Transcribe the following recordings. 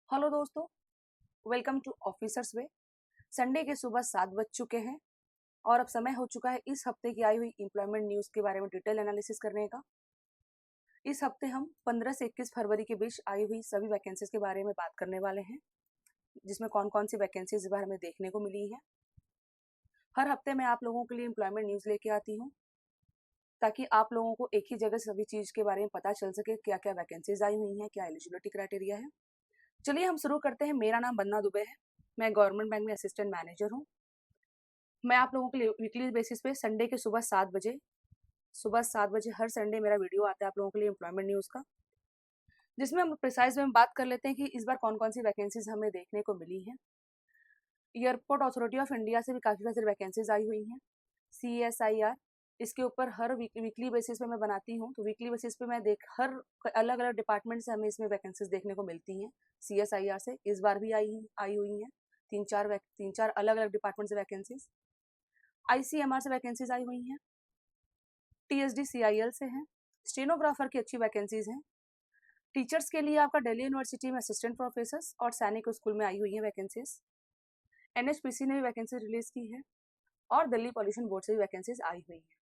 Hello दोस्तों, welcome to officers way. Sunday के सुबह 7 बज चुके हैं और अब समय हो चुका है इस हफ्ते की आई हुई एम्प्लॉयमेंट न्यूज़ के बारे में डिटेल एनालिसिस करने का। इस हफ्ते हम 15 से 21 फरवरी के बीच आई हुई सभी वैकेंसीज के बारे में बात करने वाले हैं, जिसमें कौन कौन सी वैकेंसीज इस बार हमें देखने को मिली है। हर हफ्ते मैं आप लोगों के लिए एम्प्लॉयमेंट न्यूज़ लेके आती हूँ ताकि आप लोगों को एक ही जगह सभी चीज़ के बारे में पता चल सके, क्या क्या वैकेंसीज आई हुई हैं, क्या एलिजिबिलिटी क्राइटेरिया है। चलिए हम शुरू करते हैं। मेरा नाम बन्ना दुबे है, मैं गवर्नमेंट बैंक में असिस्टेंट मैनेजर हूँ। मैं आप लोगों के लिए वीकली बेसिस पे संडे के सुबह सात बजे हर संडे मेरा वीडियो आता है आप लोगों के लिए एम्प्लॉयमेंट न्यूज़ का, जिसमें हम प्रिसाइज में बात कर लेते हैं कि इस बार कौन कौन सी वैकेंसीज हमें देखने को मिली हैं। एयरपोर्ट अथॉरिटी ऑफ इंडिया से भी काफ़ी सारी वैकेंसीज आई हुई हैं। CSIR, इसके ऊपर हर वीकली बेसिस पे मैं बनाती हूँ, तो वीकली बेसिस पे मैं हर अलग अलग डिपार्टमेंट से हमें इसमें वैकेंसीज देखने को मिलती हैं। CSIR से इस बार भी आई हुई हैं तीन चार अलग अलग डिपार्टमेंट से वैकेंसीज। ICMR से वैकेंसीज आई हुई हैं। TSD CIL से हैं। स्टेनोग्राफर की अच्छी वैकेंसीज हैं। टीचर्स के लिए आपका दिल्ली यूनिवर्सिटी में असिस्टेंट प्रोफेसर और सैनिक स्कूल में आई हुई है वैकेंसीज। NHPC ने भी वैकेंसी रिलीज की है और दिल्ली पॉल्यूशन बोर्ड से भी वैकेंसीज आई हुई है।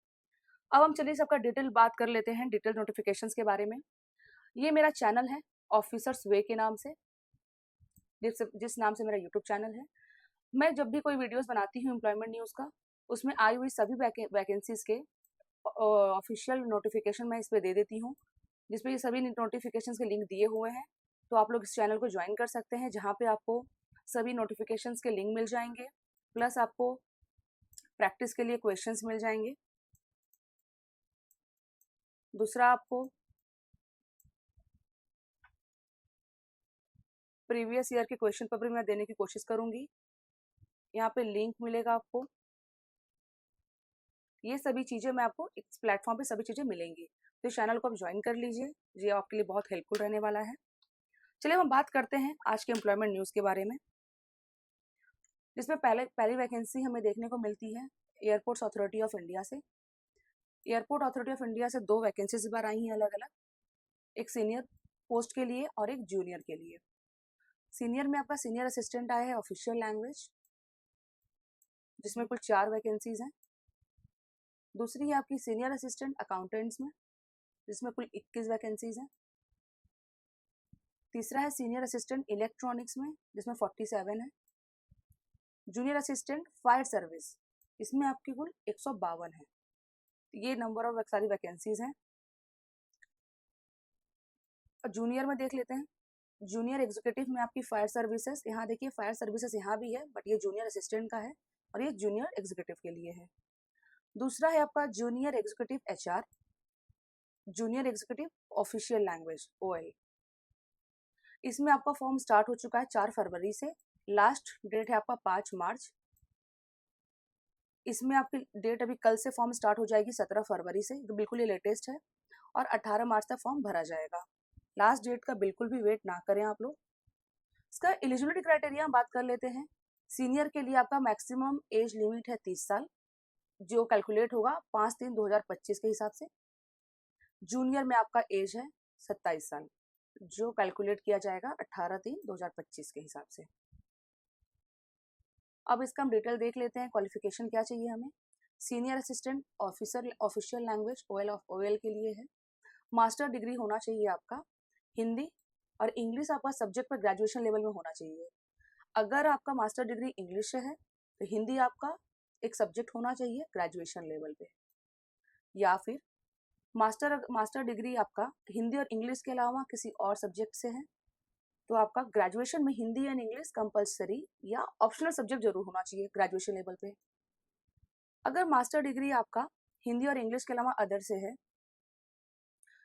अब हम चलिए सबका डिटेल बात कर लेते हैं, डिटेल नोटिफिकेशंस के बारे में। ये मेरा चैनल है ऑफिसर्स वे के नाम से, जिस नाम से मेरा यूट्यूब चैनल है। मैं जब भी कोई वीडियोस बनाती हूँ एम्प्लॉयमेंट न्यूज़ का, उसमें आई हुई सभी वैकेंसीज के ऑफिशियल नोटिफिकेशन मैं इस पर दे देती हूँ, जिसपे ये सभी नोटिफिकेशंस के लिंक दिए हुए हैं। तो आप लोग इस चैनल को ज्वाइन कर सकते हैं, जहाँ पे आपको सभी नोटिफिकेशंस के लिंक मिल जाएंगे, प्लस आपको प्रैक्टिस के लिए क्वेश्चंस मिल जाएंगे। दूसरा, आपको प्रीवियस ईयर के क्वेश्चन पेपर मैं देने की कोशिश करूँगी। यहाँ पे लिंक मिलेगा आपको। ये सभी चीज़ें मैं आपको इस प्लेटफॉर्म पे सभी चीज़ें मिलेंगी, तो चैनल को आप ज्वाइन कर लीजिए, ये आपके लिए बहुत हेल्पफुल रहने वाला है। चलिए हम बात करते हैं आज के एम्प्लॉयमेंट न्यूज़ के बारे में, जिसमें पहली वैकेंसी हमें देखने को मिलती है एयरपोर्ट्स अथॉरिटी ऑफ इंडिया से। एयरपोर्ट अथॉरिटी ऑफ इंडिया से 2 वैकेंसीज इस बार आई हैं अलग अलग, एक सीनियर पोस्ट के लिए और एक जूनियर के लिए। सीनियर में आपका सीनियर असिस्टेंट आया है ऑफिशियल लैंग्वेज, जिसमें कुल 4 वैकेंसीज हैं। दूसरी है आपकी सीनियर असिस्टेंट अकाउंटेंट्स में, जिसमें कुल 21 वैकेंसीज हैं। तीसरा है सीनियर असिस्टेंट इलेक्ट्रॉनिक्स में, जिसमें 47 है। जूनियर असिस्टेंट फायर सर्विस, इसमें आपकी कुल 152 है। ये नंबर ऑफ सारी वैकेंसीज हैं। और जूनियर में देख लेते हैं। जूनियर एग्जीक्यूटिव में आपकी फायर सर्विसेज, यहाँ देखिए फायर सर्विसेज यहाँ भी है, बट ये जूनियर असिस्टेंट का है और ये जूनियर एग्जीक्यूटिव के लिए है। दूसरा है आपका junior executive HR, junior executive official language OL। इसमें आपका फॉर्म स्टार्ट हो चुका है 4 फरवरी से, लास्ट डेट है आपका 5 मार्च। इसमें आपकी डेट अभी कल से फॉर्म स्टार्ट हो जाएगी 17 फरवरी से, तो बिल्कुल ये लेटेस्ट है, और 18 मार्च तक फॉर्म भरा जाएगा। लास्ट डेट का बिल्कुल भी वेट ना करें आप लोग। इसका एलिजिबिलिटी क्राइटेरिया हम बात कर लेते हैं। सीनियर के लिए आपका मैक्सिमम एज लिमिट है 30 साल, जो कैलकुलेट होगा 5/3/2025 के हिसाब से। जूनियर में आपका एज है 27 साल, जो कैलकुलेट किया जाएगा 18/3/2025 के हिसाब से। अब इसका हम डिटेल देख लेते हैं, क्वालिफिकेशन क्या चाहिए हमें। Senior assistant officer official language OL के लिए है। मास्टर डिग्री होना चाहिए आपका। हिंदी और इंग्लिश आपका सब्जेक्ट पर ग्रेजुएशन लेवल में होना चाहिए। अगर आपका मास्टर डिग्री इंग्लिश से है तो हिंदी आपका एक सब्जेक्ट होना चाहिए ग्रेजुएशन लेवल पे, या फिर मास्टर डिग्री आपका हिंदी और इंग्लिश के अलावा किसी और सब्जेक्ट से है तो आपका ग्रेजुएशन में हिंदी एंड इंग्लिश कंपलसरी या ऑप्शनल सब्जेक्ट जरूर होना चाहिए ग्रेजुएशन लेवल पे। अगर मास्टर डिग्री आपका हिंदी और इंग्लिश के अलावा अदर से है,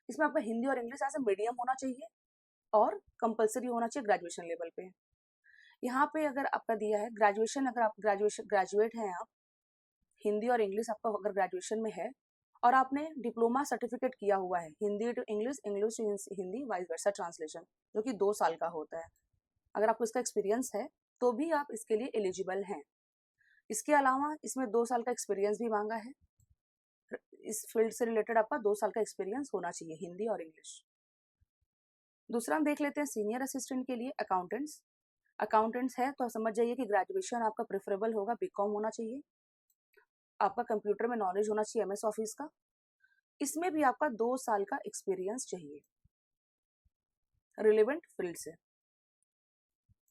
इसमें आपका हिंदी और इंग्लिश एज ए मीडियम होना चाहिए और कंपलसरी होना चाहिए ग्रेजुएशन लेवल पे। यहाँ पे अगर आपका दिया है ग्रेजुएशन, अगर आप ग्रेजुएट हैं, आप हिंदी और इंग्लिश आपका अगर ग्रेजुएशन में है और आपने डिप्लोमा सर्टिफिकेट किया हुआ है Hindi to English, English to Hindi, vice versa translation, जो कि 2 साल का होता है, अगर आपको इसका एक्सपीरियंस है तो भी आप इसके लिए एलिजिबल हैं। इसके अलावा इसमें 2 साल का एक्सपीरियंस भी मांगा है। इस फील्ड से रिलेटेड आपका 2 साल का एक्सपीरियंस होना चाहिए हिंदी और इंग्लिश। दूसरा हम देख लेते हैं सीनियर असिस्टेंट के लिए अकाउंटेंट्स। अकाउंटेंट्स है तो समझ जाइए कि ग्रेजुएशन आपका प्रेफरेबल होगा, बीकॉम होना चाहिए, आपका कंप्यूटर में नॉलेज होना चाहिए एमएस ऑफिस का, इसमें भी आपका 2 साल का एक्सपीरियंस चाहिए रिलेवेंट फील्ड से।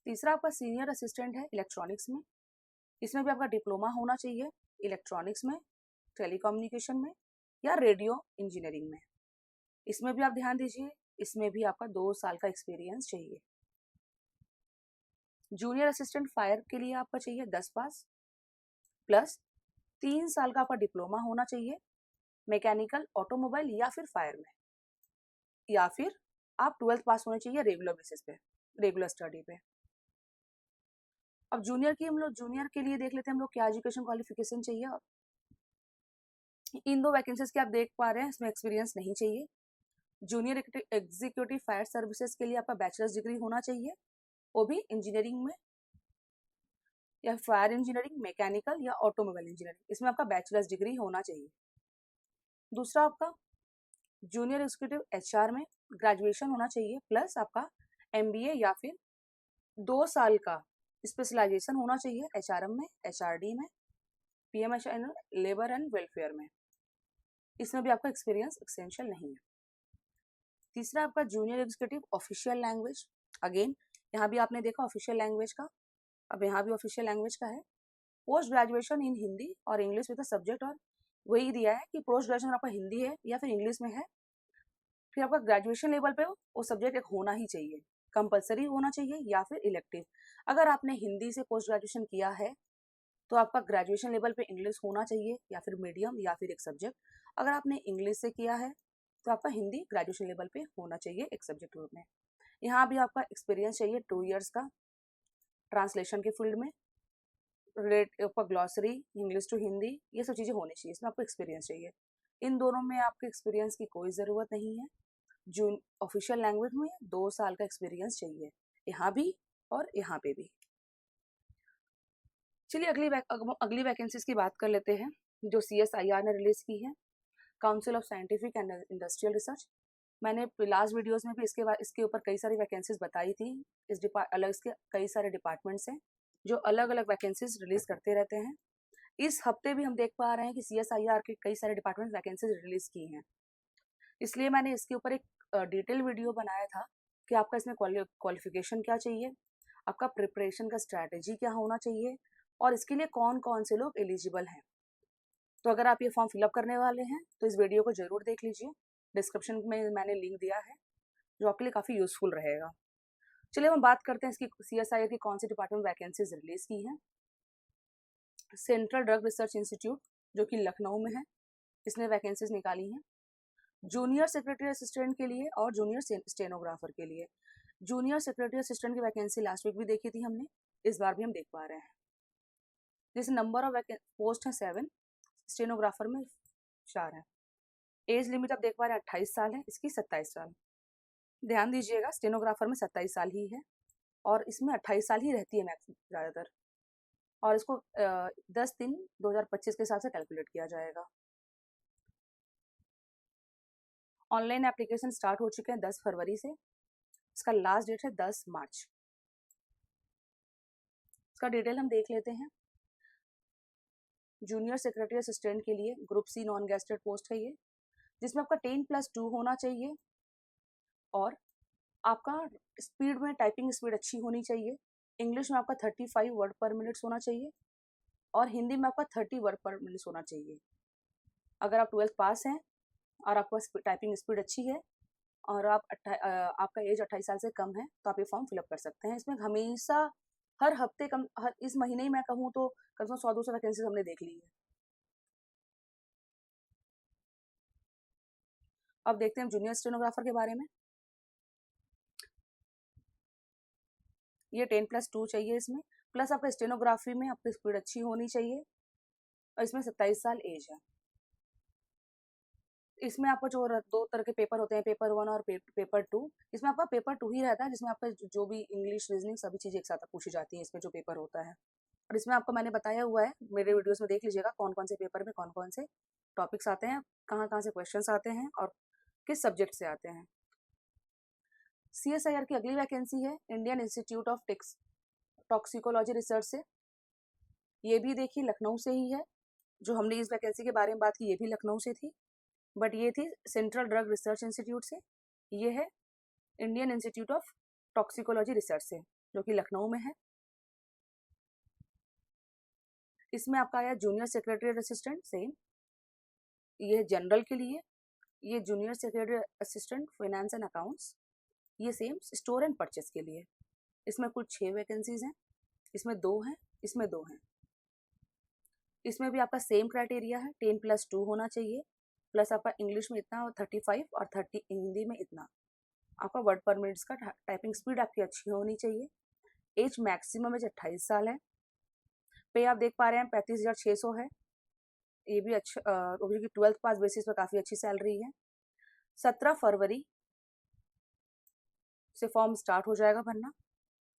तीसरा आपका सीनियर असिस्टेंट है इलेक्ट्रॉनिक्स में, इसमें भी आपका डिप्लोमा होना चाहिए इलेक्ट्रॉनिक्स में, टेलीकम्युनिकेशन में या रेडियो इंजीनियरिंग में। इसमें भी आप ध्यान दीजिए, इसमें भी आपका 2 साल का एक्सपीरियंस चाहिए। जूनियर असिस्टेंट फायर के लिए आपका चाहिए 10 पास प्लस 3 साल का आपका डिप्लोमा होना चाहिए मैकेनिकल, ऑटोमोबाइल या फिर फायर में, या फिर आप 12th पास होने चाहिए रेगुलर बेसिस पे, रेगुलर स्टडी पे। अब जूनियर के लिए देख लेते हैं हम लोग क्या एजुकेशन क्वालिफिकेशन चाहिए। इन 2 वैकेंसीज के आप देख पा रहे हैं इसमें एक्सपीरियंस नहीं चाहिए। जूनियर एग्जीक्यूटिव फायर सर्विसेज के लिए आपका बैचलर्स डिग्री होना चाहिए, वो भी इंजीनियरिंग में, या फायर इंजीनियरिंग, मैकेनिकल या ऑटोमोबाइल इंजीनियरिंग, इसमें आपका बैचलर्स डिग्री होना चाहिए। दूसरा आपका जूनियर एग्जीक्यूटिव एचआर में ग्रेजुएशन होना चाहिए प्लस आपका एमबीए या फिर 2 साल का स्पेशलाइजेशन होना चाहिए एचआरएम में, एचआरडी में, पीएमएचआर, लेबर एंड वेलफेयर में, इसमें भी आपका एक्सपीरियंस एसेंशियल नहीं है। तीसरा आपका junior executive official language, again यहाँ भी आपने देखा ऑफिशियल लैंग्वेज का, अब यहाँ भी ऑफिशियल लैंग्वेज का है। पोस्ट ग्रेजुएशन इन हिंदी और इंग्लिश विद सब्जेक्ट, और वही दिया है कि पोस्ट ग्रेजुएशन आपका हिंदी है या फिर इंग्लिश में है, फिर आपका ग्रेजुएशन लेवल पे वो सब्जेक्ट एक होना ही चाहिए, कंपलसरी होना चाहिए या फिर इलेक्टिव। अगर आपने हिंदी से पोस्ट ग्रेजुएशन किया है तो आपका ग्रेजुएशन लेवल पे इंग्लिश होना चाहिए या फिर मीडियम या फिर एक सब्जेक्ट। अगर आपने इंग्लिश से किया है तो आपका हिंदी ग्रेजुएशन लेवल पे होना चाहिए एक सब्जेक्ट रूप में। यहाँ भी आपका एक्सपीरियंस चाहिए 2 इयर्स का ट्रांसलेशन के फील्ड में, रेट आपका ग्लॉसरी, इंग्लिश टू हिंदी, ये सब चीज़ें होनी चाहिए, इसमें आपको एक्सपीरियंस चाहिए। इन दोनों में आपके एक्सपीरियंस की कोई ज़रूरत नहीं है। जो ऑफिशियल लैंग्वेज में 2 साल का एक्सपीरियंस चाहिए, यहाँ भी और यहाँ पे भी। चलिए अगली वैकेंसीज की बात कर लेते हैं जो CSIR ने रिलीज की है, council of scientific and industrial research. मैंने लास्ट वीडियोस में भी इसके ऊपर कई सारी वैकेंसीज बताई थी। इसके कई सारे डिपार्टमेंट्स हैं जो अलग अलग वैकेंसीज रिलीज करते रहते हैं। इस हफ्ते भी हम देख पा रहे हैं कि CSIR के कई सारे डिपार्टमेंट वैकेंसीज रिलीज की हैं, इसलिए मैंने इसके ऊपर एक डिटेल वीडियो बनाया था कि आपका इसमें क्वालिफिकेशन क्या चाहिए, आपका प्रिपरेशन का स्ट्रैटेजी क्या होना चाहिए, और इसके लिए कौन कौन से लोग एलिजिबल हैं। तो अगर आप ये फॉर्म फिलअप करने वाले हैं तो इस वीडियो को जरूर देख लीजिए, डिस्क्रिप्शन में मैंने लिंक दिया है जो आपके लिए काफ़ी यूजफुल रहेगा। चलिए हम बात करते हैं इसकी CSIR की कौन सी डिपार्टमेंट वैकेंसीज रिलीज की हैं। सेंट्रल ड्रग रिसर्च इंस्टीट्यूट जो कि लखनऊ में है, इसने वैकेंसीज निकाली हैं जूनियर सेक्रेटरी असिस्टेंट के लिए और जूनियर स्टेनोग्राफर के लिए। जूनियर सेक्रेटरी असिस्टेंट की वैकेंसी लास्ट वीक भी देखी थी हमने, इस बार भी हम देख पा रहे हैं। जैसे नंबर ऑफ पोस्ट है 7, स्टेनोग्राफर में 4 है। एज लिमिट आप देख पा रहे हैं 28 साल है, इसकी 27 साल। ध्यान दीजिएगा स्टेनोग्राफर में 27 साल ही है और इसमें 28 साल ही रहती है मैक्सिमम ज़्यादातर, और इसको 10/3/2025 के हिसाब से कैलकुलेट किया जाएगा। ऑनलाइन एप्लीकेशन स्टार्ट हो चुके हैं 10 फरवरी से, इसका लास्ट डेट है 10 मार्च। इसका डिटेल हम देख लेते हैं। जूनियर सेक्रेटरी असिस्टेंट के लिए group C non gazetted post है ये, जिसमें आपका 10+2 होना चाहिए और आपका स्पीड में टाइपिंग स्पीड अच्छी होनी चाहिए। इंग्लिश में आपका 35 वर्ड पर मिनट होना चाहिए और हिंदी में आपका 30 वर्ड पर मिनट होना चाहिए। अगर आप 12th पास हैं और आपका टाइपिंग स्पीड अच्छी है और आपका एज 28 साल से कम है तो आप ये फॉर्म फिलअप कर सकते हैं। इसमें हमेशा हर हफ्ते इस महीने ही मैं कहूँ तो कम से कम 100-200 वैकेंसीज हमने देख ली है। अब देखते हैं जूनियर स्टेनोग्राफर के बारे में। ये 10+2 चाहिए इसमें, प्लस आपका स्टेनोग्राफी में आपकी स्पीड अच्छी होनी चाहिए और इसमें 27 साल एज है। इसमें आपका जो 2 तरह के पेपर होते हैं, पेपर 1 और पेपर 2। इसमें आपका पेपर 2 ही रहता है जिसमें आपका जो भी इंग्लिश, रीजनिंग सभी चीज़ें एक साथ पूछी जाती हैं इसमें जो पेपर होता है। और इसमें आपको मैंने बताया हुआ है, मेरे वीडियोस में देख लीजिएगा कौन कौन से पेपर में कौन कौन से टॉपिक्स आते हैं, कहाँ कहाँ से क्वेश्चंस आते हैं और किस सब्जेक्ट से आते हैं। CSIR की अगली वैकेंसी है Indian institute of toxicology research से। ये भी देखिए लखनऊ से ही है। जो हमने इस वैकेंसी के बारे में बात की ये भी लखनऊ से थी, बट ये थी सेंट्रल ड्रग रिसर्च इंस्टीट्यूट से। ये है Indian institute of toxicology research से, जो कि लखनऊ में है। इसमें आपका आया जूनियर सेक्रेटरी असिस्टेंट सेम, ये जनरल के लिए। ये junior secretary assistant finance and accounts, ये सेम स्टोर एंड परचेस के लिए। इसमें कुल 6 वैकेंसीज हैं, इसमें 2 हैं, इसमें 2 हैं। इसमें भी आपका सेम क्राइटेरिया है, 10+2 होना चाहिए, प्लस आपका इंग्लिश में इतना और 35 और 30 हिंदी में इतना। आपका वर्ड पर मिनट्स का टाइपिंग स्पीड आपकी अच्छी होनी चाहिए। एज मैक्सिमम एज 28 साल है। पे आप देख पा रहे हैं 35,600 है। ये भी अच्छा, ओबीसी की 12th पास बेसिस पर काफ़ी अच्छी सैलरी है। 17 फरवरी से फॉर्म स्टार्ट हो जाएगा भरना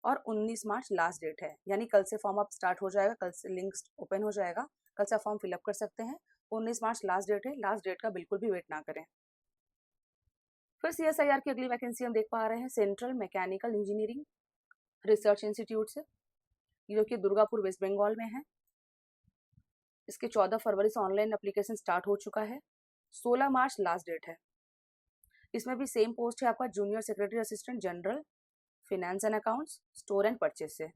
और 19 मार्च लास्ट डेट है, यानी कल से फॉर्म आप स्टार्ट हो जाएगा, कल से लिंक ओपन हो जाएगा, कल से आप फॉर्म फिलअप कर सकते हैं। 19 मार्च लास्ट डेट है, लास्ट डेट का बिल्कुल भी वेट ना करें। फिर CSIR की अगली वैकेंसी हम देख पा रहे हैं central mechanical engineering research institute से, जो कि दुर्गापुर वेस्ट बंगाल में है। इसके 14 फरवरी से ऑनलाइन एप्लीकेशन स्टार्ट हो चुका है, 16 मार्च लास्ट डेट है। इसमें भी सेम पोस्ट है आपका junior secretary assistant general finance and accounts store and purchase से।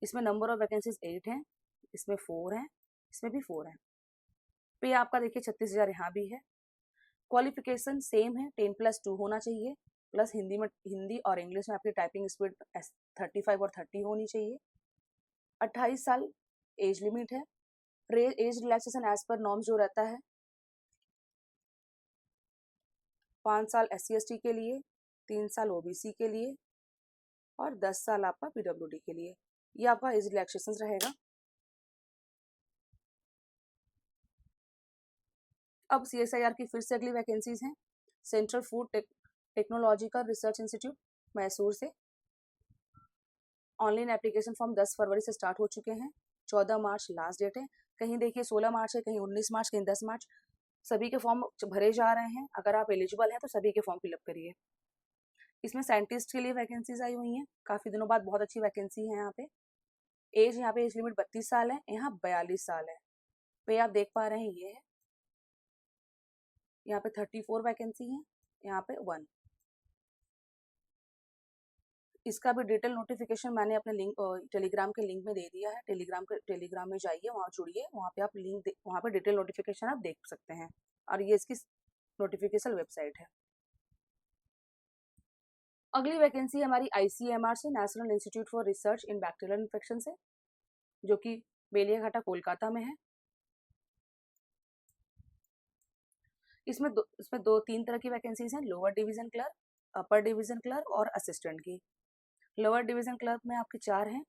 इसमें नंबर ऑफ वैकेंसीज 8 हैं, इसमें 4 हैं, इसमें भी 4 हैं। पे आपका देखिए 36,000 यहाँ भी है। क्वालिफिकेशन सेम है, 10+2 होना चाहिए, प्लस हिंदी और इंग्लिश में आपकी टाइपिंग स्पीड 35 और 30 होनी चाहिए। 28 साल एज लिमिट है। Age relaxation as per norms जो रहता है, 5 साल SC/ST के लिए, 3 साल OBC के लिए और 10 साल आपका PWD के लिए। ये आपका एज रिलैक्सेशन रहेगा। अब CSIR की फिर से अगली वैकेंसीज हैं central food technological research institute Mysore से। ऑनलाइन एप्लीकेशन फॉर्म 10 फरवरी से स्टार्ट हो चुके हैं, 14 मार्च लास्ट डेट है। कहीं देखिए 16 मार्च है, कहीं 19 मार्च, कहीं 10 मार्च। सभी के फॉर्म भरे जा रहे हैं। अगर आप एलिजिबल हैं तो सभी के फॉर्म फिलअप करिए। इसमें साइंटिस्ट के लिए वैकेंसीज आई हुई हैं, काफ़ी दिनों बाद बहुत अच्छी वैकेंसी है यहाँ पे। यहाँ पे एज लिमिट 32 साल है, यहाँ 42 साल है। पे आप देख पा रहे हैं ये है, यहाँ पे 34 वैकेंसी है, यहाँ पे 1। इसका भी डिटेल नोटिफिकेशन मैंने अपने लिंक टेलीग्राम के लिंक में दे दिया है। टेलीग्राम में जाइए, वहाँ जुड़िए, वहाँ पे आप वहाँ पे डिटेल नोटिफिकेशन आप देख सकते हैं, और ये इसकी नोटिफिकेशन वेबसाइट है। अगली वैकेंसी हमारी ICMR से, national institute for research in bacterial infection से, जो कि बेलियाघाटा कोलकाता में है। इसमें 2-3 तरह की वैकेंसीज हैं, lower division clerk, upper division clerk और असिस्टेंट की। लोअर डिवीजन क्लर्क में आपके 4 हैं,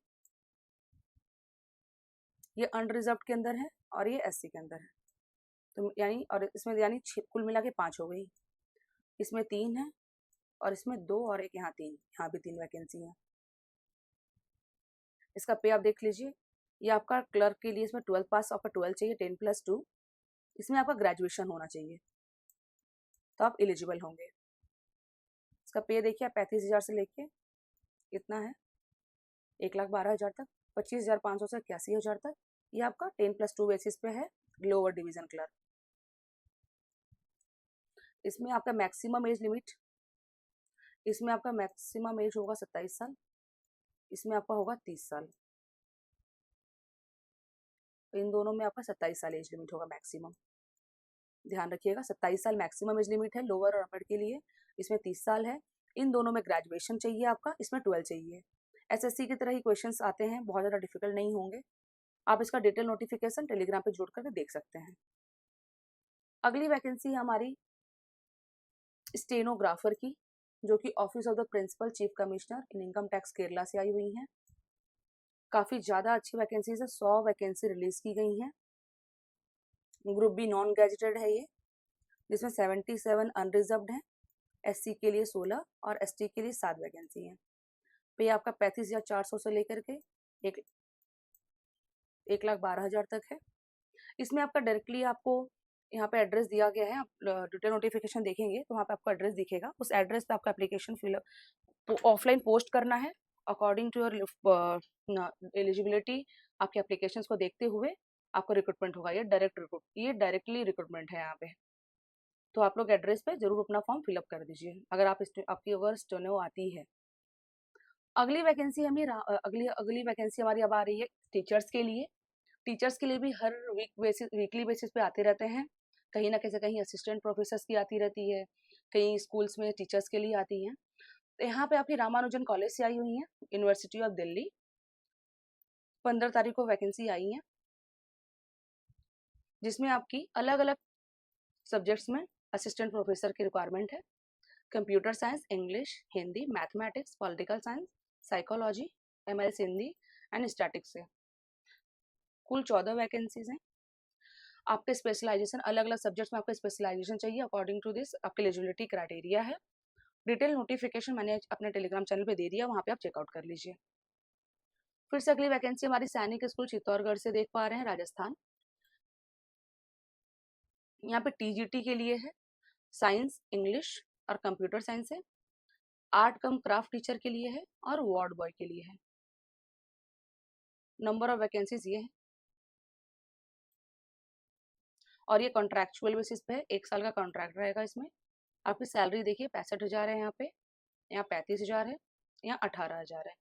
ये अनरिजर्व्ड के अंदर है और ये SC के अंदर है, तो यानी और इसमें यानी कुल मिला के 5 हो गई। इसमें 3 है और इसमें 2 और एक यहाँ 3, यहाँ भी 3 वैकेंसी हैं। इसका पे आप देख लीजिए। ये आपका क्लर्क के लिए इसमें 12th पास, आपका 12 चाहिए, 10+2। इसमें आपका ग्रेजुएशन होना चाहिए तो आप एलिजिबल होंगे। इसका पे देखिए 35,000 से लेके कितना है, 1,12,000 तक, 25,500 से 81,000 तक। ये आपका 10+2 बेसिस पे है, लोअर डिवीजन क्लर्क। इसमें आपका मैक्सिमम एज लिमिट, इसमें आपका मैक्सिमम एज होगा 27 साल, इसमें आपका होगा 30 साल। तो इन दोनों में आपका 27 साल एज लिमिट होगा मैक्सिमम, ध्यान रखिएगा। 27 साल मैक्सिमम एज लिमिट है लोअर और अपर के लिए, इसमें 30 साल है। इन दोनों में ग्रेजुएशन चाहिए आपका, इसमें 12 चाहिए। SSC की तरह ही क्वेश्चंस आते हैं, बहुत ज़्यादा डिफिकल्ट नहीं होंगे। आप इसका डिटेल नोटिफिकेशन टेलीग्राम पे जुड़ करके देख सकते हैं। अगली वैकेंसी है हमारी स्टेनोग्राफर की, जो कि office of the principal chief commissioner in income tax Kerala से आई हुई हैं। काफ़ी ज़्यादा अच्छी वैकेंसीज है, 100 वैकेंसी रिलीज की गई हैं। ग्रुप बी नॉन गैजेटेड है ये, जिसमें 77 अनरिजर्व्ड हैं, SC के लिए 16 और ST के लिए 7 वैकेंसी हैं। पे आपका 35,400 से लेकर के 1,12,000 तक है। इसमें आपका डायरेक्टली आपको यहाँ पे एड्रेस दिया गया है, आप डिटेल नोटिफिकेशन देखेंगे तो वहाँ पे आपको एड्रेस दिखेगा। उस एड्रेस पे आपका एप्लीकेशन फिल ऑफलाइन पोस्ट करना है अकॉर्डिंग टू योर एलिजिबिलिटी। आपके एप्लीकेशन को देखते हुए आपको रिक्रूटमेंट होगा। ये डायरेक्टली रिक्रूटमेंट है यहाँ पे। तो आप लोग एड्रेस पे जरूर अपना फॉर्म फिलअप कर दीजिए अगर आपकी अगर स्टेनो आती है। अगली वैकेंसी अगली वैकेंसी हमारी अब आ रही है टीचर्स के लिए। टीचर्स के लिए भी हर वीकली बेसिस पे आते रहते हैं। कहीं ना कहीं असिस्टेंट प्रोफेसर्स की आती रहती है, कहीं स्कूल्स में टीचर्स के लिए आती हैं। तो यहाँ पे आपकी रामानुजन कॉलेज से आई हुई हैं, यूनिवर्सिटी ऑफ दिल्ली। 15 तारीख को वैकेंसी आई है, जिसमें आपकी अलग अलग सब्जेक्ट्स में असिस्टेंट प्रोफेसर की रिक्वायरमेंट है। Computer science, English, Hindi, mathematics, political science, psychology, ML Hindi and statics से कुल 14 वैकेंसीज हैं। आपके स्पेशलाइजेशन अलग अलग सब्जेक्ट्स में आपका स्पेशलाइजेशन चाहिए अकॉर्डिंग टू दिस आपके एलिजिबिलिटी क्राइटेरिया है। डिटेल नोटिफिकेशन मैंने अपने टेलीग्राम चैनल पे दे दिया, वहाँ पे आप चेकआउट कर लीजिए। फिर से अगली वैकेंसी हमारी सैनिक स्कूल चित्तौड़गढ़ से देख पा रहे हैं, राजस्थान। यहाँ पे टीजीटी के लिए है, साइंस, इंग्लिश और कंप्यूटर साइंस है। आर्ट कम क्राफ्ट टीचर के लिए है और वार्ड बॉय के लिए है। नंबर ऑफ वैकेंसीज ये है और ये कॉन्ट्रैक्चुअल बेसिस पे है। 1 साल का कॉन्ट्रैक्ट रहेगा इसमें। आपकी सैलरी देखिए 65,000 है, यहाँ 35,000 है, यहाँ 18,000 है।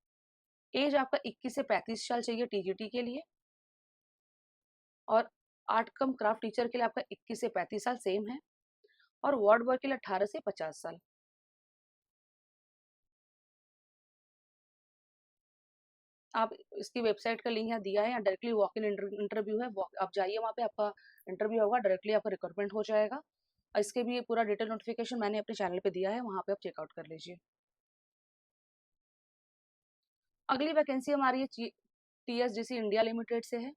एज आपका 21 से 35 साल चाहिए टीजीटी के लिए, और आर्ट कम क्राफ्ट टीचर के लिए आपका 21 से 35 साल सेम है, और वार्ड बॉय के लिए 18 से 50 साल। आप इसकी वेबसाइट का लिंक यहाँ दिया है, यहाँ डायरेक्टली वॉक इन इंटरव्यू है। आप जाइए, वहाँ पे आपका इंटरव्यू होगा, डायरेक्टली आपका रिक्रूटमेंट हो जाएगा। और इसके भी पूरा डिटेल नोटिफिकेशन मैंने अपने चैनल पे दिया है, वहाँ पे आप चेकआउट कर लीजिए। अगली वैकेंसी हमारी है टीएसडीसी इंडिया लिमिटेड से है,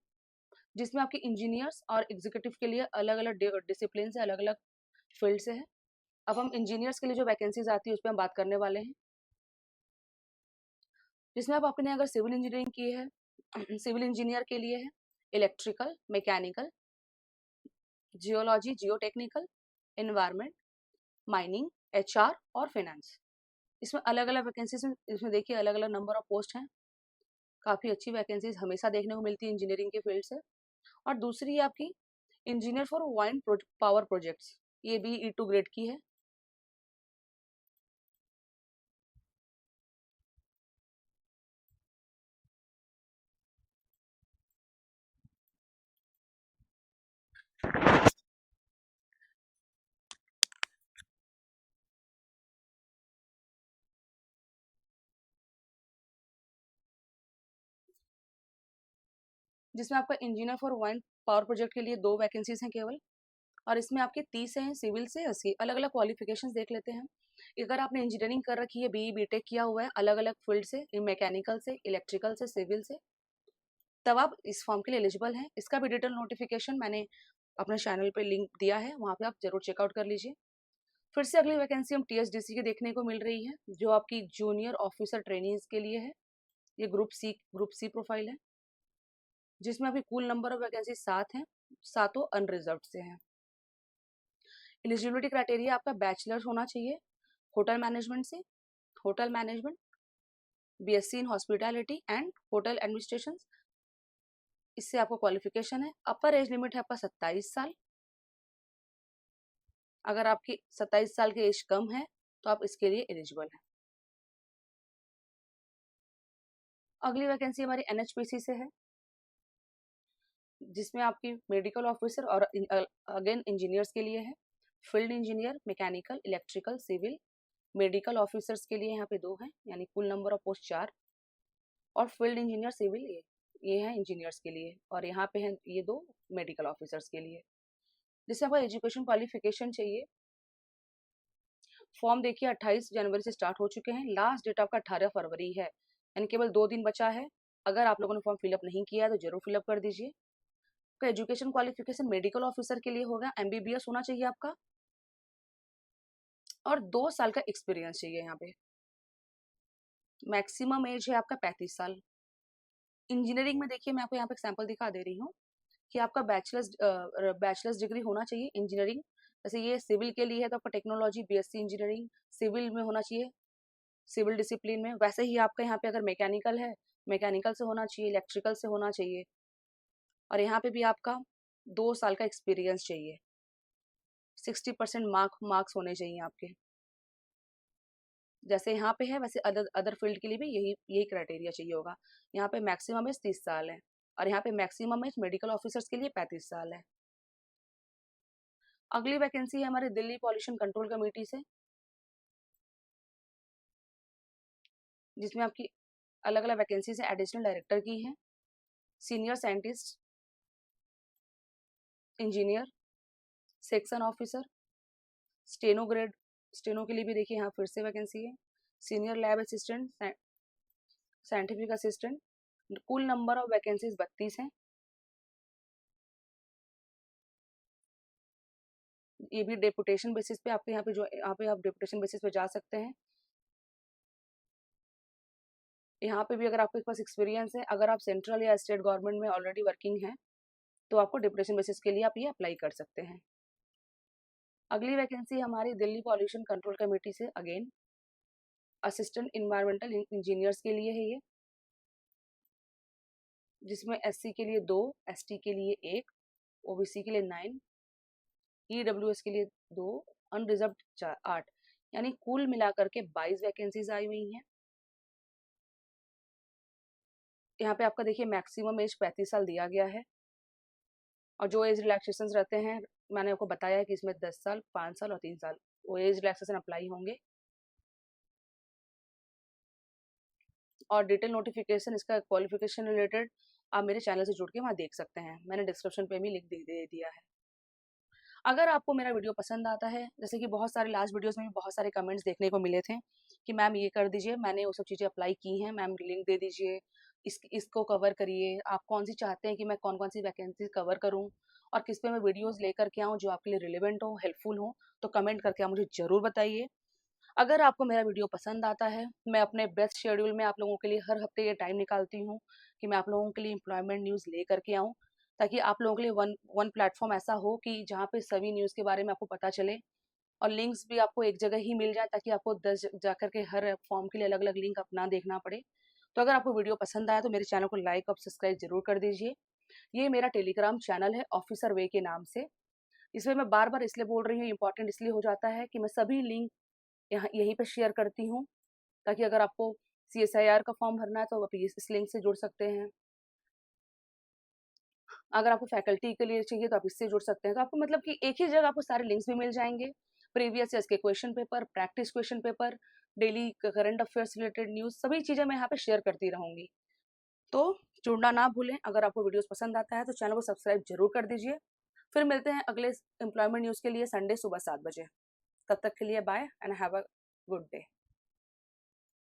जिसमें आपके इंजीनियर्स और एग्जीक्यूटिव के लिए अलग अलग डिसिप्लिन से, अलग अलग फील्ड से है। अब हम इंजीनियर्स के लिए जो वैकेंसीज आती है उस पर हम बात करने वाले हैं, जिसमें आप आपने अगर सिविल इंजीनियरिंग की है, सिविल इंजीनियर के लिए है electrical, mechanical, geology, geotechnical, environment, mining, HR और फाइनेंस। इसमें अलग अलग वैकेंसीज, इसमें देखिए अलग अलग नंबर ऑफ पोस्ट हैं। काफ़ी अच्छी वैकेंसीज हमेशा देखने को मिलती है इंजीनियरिंग के फील्ड से। और दूसरी है आपकी engineer for wind power projects, ये भी E2 ग्रेड की है। जिसमें आपका engineer for wind power project के लिए 2 वैकेंसीज हैं केवल, और इसमें आपके 30 हैं सिविल से 80। अलग अलग क्वालिफिकेशंस देख लेते हैं। अगर आपने इंजीनियरिंग कर रखी है, बीई बीटेक किया हुआ है अलग अलग फील्ड से, मैकेनिकल से, इलेक्ट्रिकल से, सिविल से, तब आप इस फॉर्म के लिए एलिजिबल हैं। इसका भी डिटेल नोटिफिकेशन मैंने अपने चैनल पे लिंक दिया है, वहाँ पे आप जरूर चेकआउट कर लीजिए। फिर से अगली वैकेंसी हम टीएसडीसी की देखने को मिल रही है, जो आपकी जूनियर ऑफिसर ट्रेनिंग्स के लिए है। ये ग्रुप सी प्रोफाइल है, जिसमें अभी कुल नंबर ऑफ वैकेंसी 7 हैं, 7 अनरिजर्व से हैं। एलिजिबिलिटी क्राइटेरिया आपका बैचलर होना चाहिए होटल मैनेजमेंट से, hotel management, BSc in hospitality and hotel administration, इससे आपको क्वालिफिकेशन है। अपर एज लिमिट है आपका 27 साल। अगर आपकी 27 साल की एज कम है तो आप इसके लिए एलिजिबल हैं। अगली वैकेंसी हमारी एनएचपीसी से है, जिसमें आपकी मेडिकल ऑफिसर और अगेन इंजीनियर्स के लिए है। Field engineer, mechanical, electrical, civil, medical officers के लिए यहाँ पे 2 हैं, यानी कुल नंबर ऑफ पोस्ट 4। और फील्ड इंजीनियर, सिविल, ये हैं इंजीनियर्स के लिए, और यहाँ पे हैं ये 2 मेडिकल ऑफिसर्स के लिए। जिससे आपको एजुकेशन क्वालिफिकेशन चाहिए। फॉर्म देखिए 28 जनवरी से स्टार्ट हो चुके हैं, लास्ट डेट आपका 18 फरवरी है, यानी केवल 2 दिन बचा है। अगर आप लोगों ने फॉर्म फिलअप नहीं किया है तो जरूर फिलअप कर दीजिए। आपका एजुकेशन क्वालिफिकेशन मेडिकल ऑफिसर के लिए होगा, एमबीबीएस होना चाहिए आपका, और 2 साल का एक्सपीरियंस चाहिए। यहाँ पे मैक्सिमम एज है आपका 35 साल। इंजीनियरिंग में देखिए, मैं आपको यहाँ पे एग्जाम्पल दिखा दे रही हूँ। कि आपका बैचलर्स डिग्री होना चाहिए इंजीनियरिंग, जैसे ये सिविल के लिए है तो आपका टेक्नोलॉजी बीएससी इंजीनियरिंग सिविल में होना चाहिए, सिविल डिसिप्लिन में। वैसे ही आपका यहाँ पे अगर मैकेनिकल है, मैकेनिकल से होना चाहिए, इलेक्ट्रिकल से होना चाहिए। और यहाँ पे भी आपका 2 साल का एक्सपीरियंस चाहिए, 60% मार्क्स होने चाहिए आपके। जैसे यहाँ पे है वैसे अदर अदर फील्ड के लिए भी यही यही क्राइटेरिया चाहिए होगा। यहाँ पे मैक्सिमम एज 30 साल है और यहाँ पे मैक्सिमम एज मेडिकल ऑफिसर्स के लिए 35 साल है। अगली वैकेंसी है हमारे दिल्ली पॉल्यूशन कंट्रोल कमेटी से, जिसमें आपकी अलग अलग वैकेंसीज है। एडिशनल डायरेक्टर की है, senior scientist, engineer, section officer, steno grade, steno के लिए भी देखिए यहाँ फिर से वैकेंसी है, senior lab assistant, scientific assistant. कुल नंबर ऑफ वैकेंसीज 32 हैं। ये भी डेपुटेशन बेसिस पे आपके यहाँ पे आप डेपुटेशन बेसिस पे जा सकते हैं। यहाँ पे भी अगर आपके पास एक्सपीरियंस है, अगर आप सेंट्रल या स्टेट गवर्नमेंट में ऑलरेडी वर्किंग हैं तो आपको डेपुटेशन बेसिस के लिए आप ये अप्लाई कर सकते हैं। अगली वैकेंसी हमारी दिल्ली पॉल्यूशन कंट्रोल कमेटी से अगेन असिस्टेंट इन्वायरमेंटल इंजीनियर्स के लिए है ये, जिसमें एससी के लिए 2, एसटी के लिए 1, ओबीसी के लिए 9, ईडब्ल्यूएस के लिए 2, अनरिजर्व्ड 8, यानी कुल मिलाकर के 22 वैकेंसीज आई हुई हैं। यहाँ पे आपका देखिए मैक्सिमम एज 35 साल दिया गया है और जो एज रिलैक्सेशन रहते हैं मैंने आपको बताया है कि इसमें 10 साल, 5 साल और 3 साल वो एज रिलैक्सेशन अप्लाई होंगे। और डिटेल नोटिफिकेशन इसका क्वालिफिकेशन रिलेटेड आप मेरे चैनल से जुड़ के वहाँ देख सकते हैं, मैंने डिस्क्रिप्शन पे भी लिंक दे दिया है। अगर आपको मेरा वीडियो पसंद आता है, जैसे कि बहुत सारे लास्ट वीडियोस में भी बहुत सारे कमेंट्स देखने को मिले थे कि मैम ये कर दीजिए, मैंने वो सब चीज़ें अप्लाई की हैं, मैम लिंक दे दीजिए, इसको कवर करिए। आप कौन सी चाहते हैं कि मैं कौन कौन सी वैकेंसी कवर करूँ और किस पे मैं वीडियोज़ लेकर के आऊँ जो आपके लिए रिलेवेंट हो, हेल्पफुल हो, तो कमेंट करके आप मुझे ज़रूर बताइए। अगर आपको मेरा वीडियो पसंद आता है, मैं अपने बेस्ट शेड्यूल में आप लोगों के लिए हर हफ्ते ये टाइम निकालती हूँ कि मैं आप लोगों के लिए एम्प्लॉयमेंट न्यूज़ ले करके आऊँ, ताकि आप लोगों के लिए वन प्लेटफॉर्म ऐसा हो कि जहाँ पे सभी न्यूज़ के बारे में आपको पता चले और लिंक्स भी आपको एक जगह ही मिल जाए, ताकि आपको 10 जाकर के हर फॉर्म के लिए अलग अलग लिंक अपना देखना पड़े। तो अगर आपको वीडियो पसंद आया तो मेरे चैनल को लाइक और सब्सक्राइब जरूर कर दीजिए। ये मेरा टेलीग्राम चैनल है ऑफिसर वे के नाम से। इसमें मैं बार बार इसलिए बोल रही हूँ, इंपॉर्टेंट इसलिए हो जाता है कि मैं सभी लिंक यहाँ यहीं पे शेयर करती हूँ, ताकि अगर आपको CSIR का फॉर्म भरना है तो आप इस लिंक से जुड़ सकते हैं। अगर आपको फैकल्टी के लिए चाहिए तो आप इससे जुड़ सकते हैं। तो आपको मतलब कि एक ही जगह आपको सारे लिंक्स भी मिल जाएंगे, प्रीवियस ईयर्स के question paper, practice question paper, daily current affairs related news, सभी चीज़ें मैं यहाँ पे शेयर करती रहूँगी। तो जुड़ना ना भूलें। अगर आपको वीडियोस पसंद आता है तो चैनल को सब्सक्राइब जरूर कर दीजिए। फिर मिलते हैं अगले एम्प्लॉयमेंट न्यूज़ के लिए संडे सुबह 7 बजे। तब तक के लिए bye and have a good day.